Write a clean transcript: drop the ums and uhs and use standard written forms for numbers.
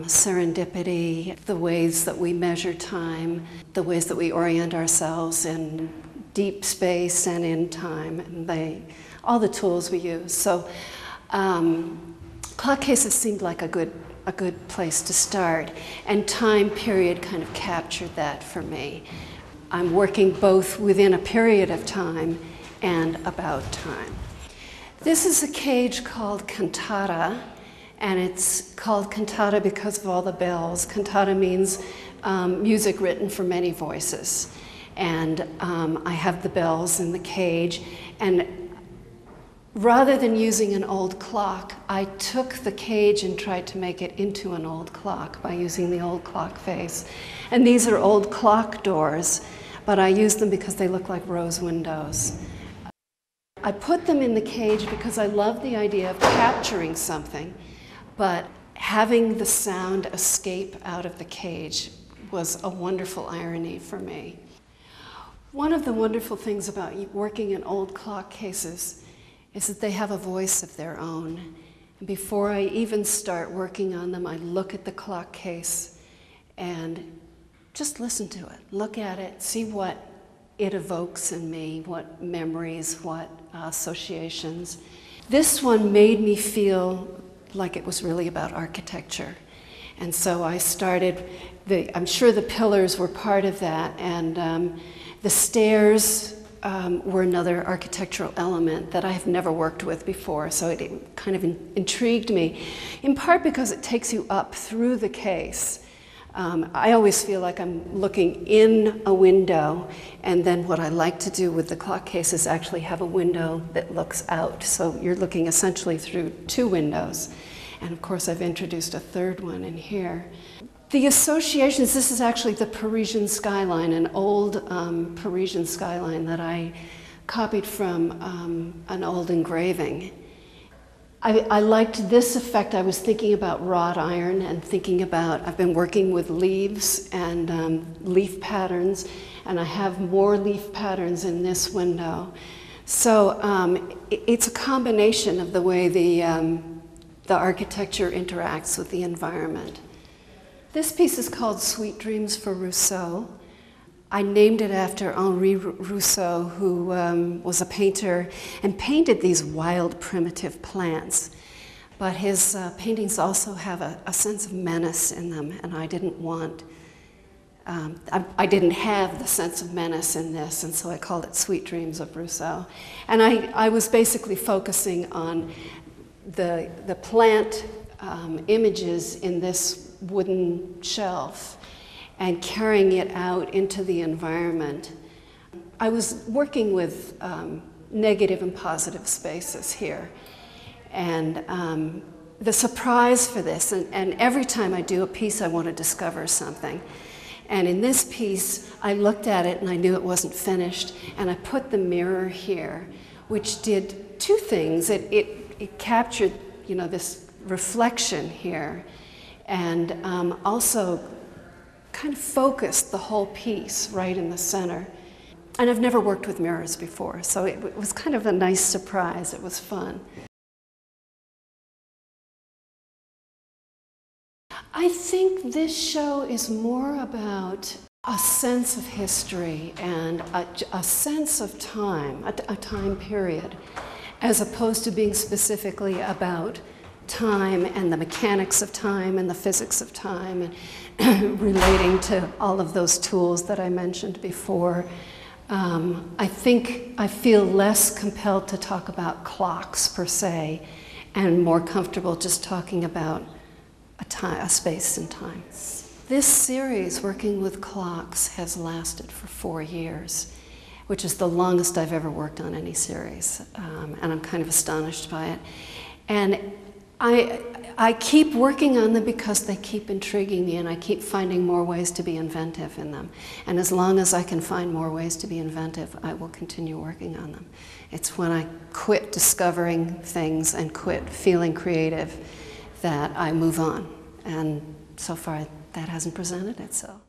Serendipity, the ways that we measure time, the ways that we orient ourselves in deep space and in time, and all the tools we use. So clock cases seemed like a good place to start, and time period kind of captured that for me. I'm working both within a period of time and about time. This is a cage called cantata, and it's called cantata because of all the bells. Cantata means music written for many voices. And I have the bells in the cage, and rather than using an old clock, I took the cage and tried to make it into an old clock by using the old clock face. And these are old clock doors, but I use them because they look like rose windows. I put them in the cage because I love the idea of capturing something, but having the sound escape out of the cage was a wonderful irony for me. One of the wonderful things about working in old clock cases is that they have a voice of their own. Before I even start working on them, I look at the clock case and just listen to it. Look at it, see what it evokes in me, what memories, what associations. This one made me feel like it was really about architecture. And so I started, I'm sure the pillars were part of that, and the stairs were another architectural element that I have never worked with before, so it kind of intrigued me, in part because it takes you up through the case. I always feel like I'm looking in a window, and then what I like to do with the clock case is actually have a window that looks out. So you're looking essentially through two windows. And of course I've introduced a third one in here. The associations, this is actually the Parisian skyline, an old Parisian skyline that I copied from an old engraving. I liked this effect. I was thinking about wrought iron and thinking about, I've been working with leaves and leaf patterns, and I have more leaf patterns in this window. So it's a combination of the way the architecture interacts with the environment. This piece is called Sweet Dreams for Rousseau. I named it after Henri Rousseau, who was a painter and painted these wild, primitive plants. But his paintings also have a sense of menace in them, and I didn't want, I didn't have the sense of menace in this, and so I called it Sweet Dreams of Rousseau. And I was basically focusing on the plant images in this wooden shelf and carrying it out into the environment. I was working with negative and positive spaces here. And the surprise for this, and every time I do a piece, I want to discover something. And in this piece, I looked at it and I knew it wasn't finished, and I put the mirror here, which did two things. It captured, you know, this reflection here, and also kind of focused the whole piece right in the center. And I've never worked with mirrors before, so it was kind of a nice surprise. It was fun. I think this show is more about a sense of history and a sense of time, a time period, as opposed to being specifically about time and the mechanics of time and the physics of time and relating to all of those tools that I mentioned before. I think I feel less compelled to talk about clocks per se, and more comfortable just talking about a space and time. This series, Working with Clocks, has lasted for 4 years, which is the longest I've ever worked on any series, and I'm kind of astonished by it. And I keep working on them because they keep intriguing me, and I keep finding more ways to be inventive in them. And as long as I can find more ways to be inventive, I will continue working on them. It's when I quit discovering things and quit feeling creative that I move on. And so far, that hasn't presented itself.